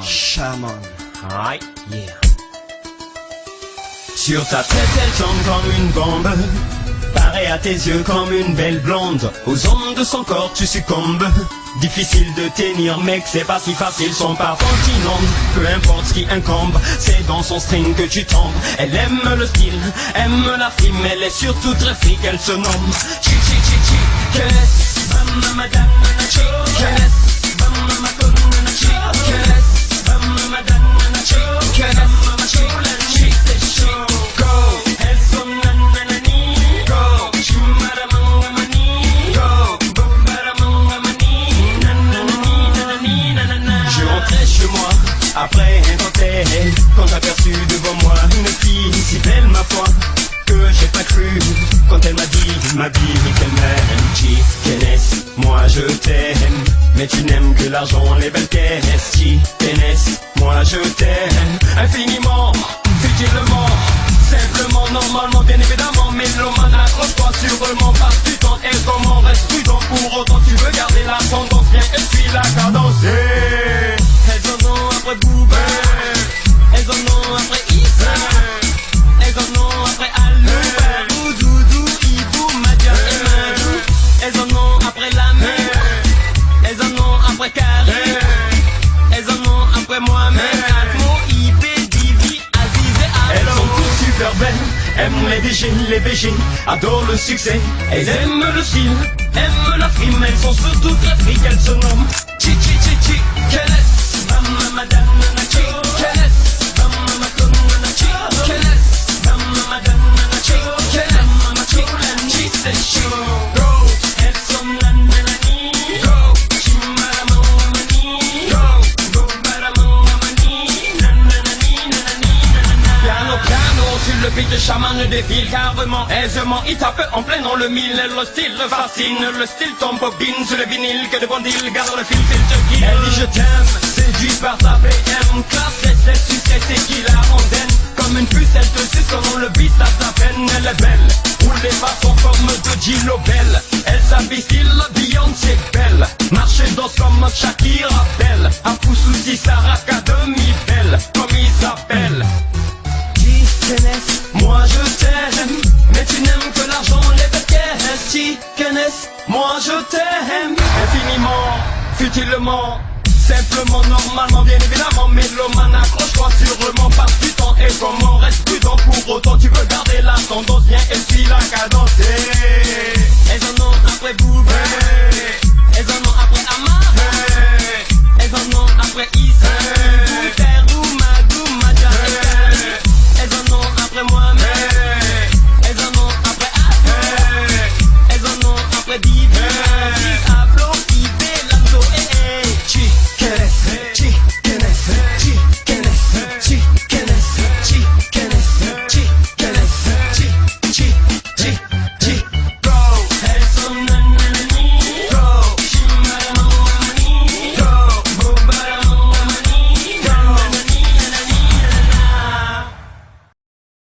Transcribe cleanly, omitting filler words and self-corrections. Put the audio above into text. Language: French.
Shaman. Aïe. Yeah. Sur ta tête elle tombe comme une bombe, paraît à tes yeux comme une belle blonde. Aux ondes de son corps tu succombes. Difficile de tenir mec, c'est pas si facile, son parfum t'inonde. Peu importe ce qui incombe, c'est dans son string que tu tombes. Elle aime le style, aime la frime, elle est surtout très fric, elle se nomme Chi Chi Chi Chi. Qu'est-ce bam madame Chi. Qu'est-ce bam madame Chi. Qu'est-ce bam madame Chi. Qu'est-ce Chi c'est chaud. Go, elle sonne nanani. Go, chimaramani. Go, bobaramani. Nanani nanana. Je rentrais chez moi après un cocktail quand j'ai aperçu devant moi une fille si belle ma foi que j'ai pas cru quand elle m'a dit qu'elle m'aime. Chi-Kenes, moi je t'aime, mais tu n'aimes que l'argent, les belles caisses. Chi-Kenes, moi je t'aime infiniment, futilement, simplement, normalement, bien évidemment. Mais l'homme accroche-toi sûrement, passe du temps et comment reste prudent. Pour autant tu veux garder la tendance, viens et suis la cadence. Elles en ont après Bouba, elles en ont après Issa, elles en ont après Alou, Barou, Doudou, Ibou, Madia et Madou. Elles en ont après la mer, elles en ont après Karim, elles en ont après moi-même, Almo, Ibé, Divi, Aziz et Alo. Elles sont toutes super belles, aiment les VG, adorent le succès. Elles aiment le style, aiment la frime, elles sont surtout très fric, elles se nomment Chi Chi Chi Chi. Qu'est-ce bam madame Chi. Qu'est-ce bam madame Chi. Qu'est-ce bam madame Chi. Qu'est-ce Chi c'est chaud. Go, elles sont nanani. Go, chimaramani. Go, bobaramani. Nanani nanani nanana. Piano sur le beat de Shaman défile carrément, aisément. Il tape en plein dans le mille. Le style le fascine, le style tombe bobine sur le vinyle. Que de bon deal, garde le fil, te guide. Elle dit je t'aime, séduit par sa PM. Classe SS, succès et qui la rendaine. Comme une puce, elle te suce comme le beat à sa peine. Elle est belle, roule les passes en forme de Gillo Bell. Elle s'habille style Beyoncé belle. Marche et danse comme Shakira belle. Un pouce aussi Sarah Academy belle. Comme il s'appelle Chi-Kenes, moi je t'aime, mais tu n'aimes que l'argent, les belles caisses. Chi-Kenes, moi je t'aime infiniment, futilement, simplement, normalement, bien évidemment. Mais l'homme accroche-toi sûrement, passe du temps et comment reste prudent. Pour autant tu veux garder la tendance, viens et suis la cadence.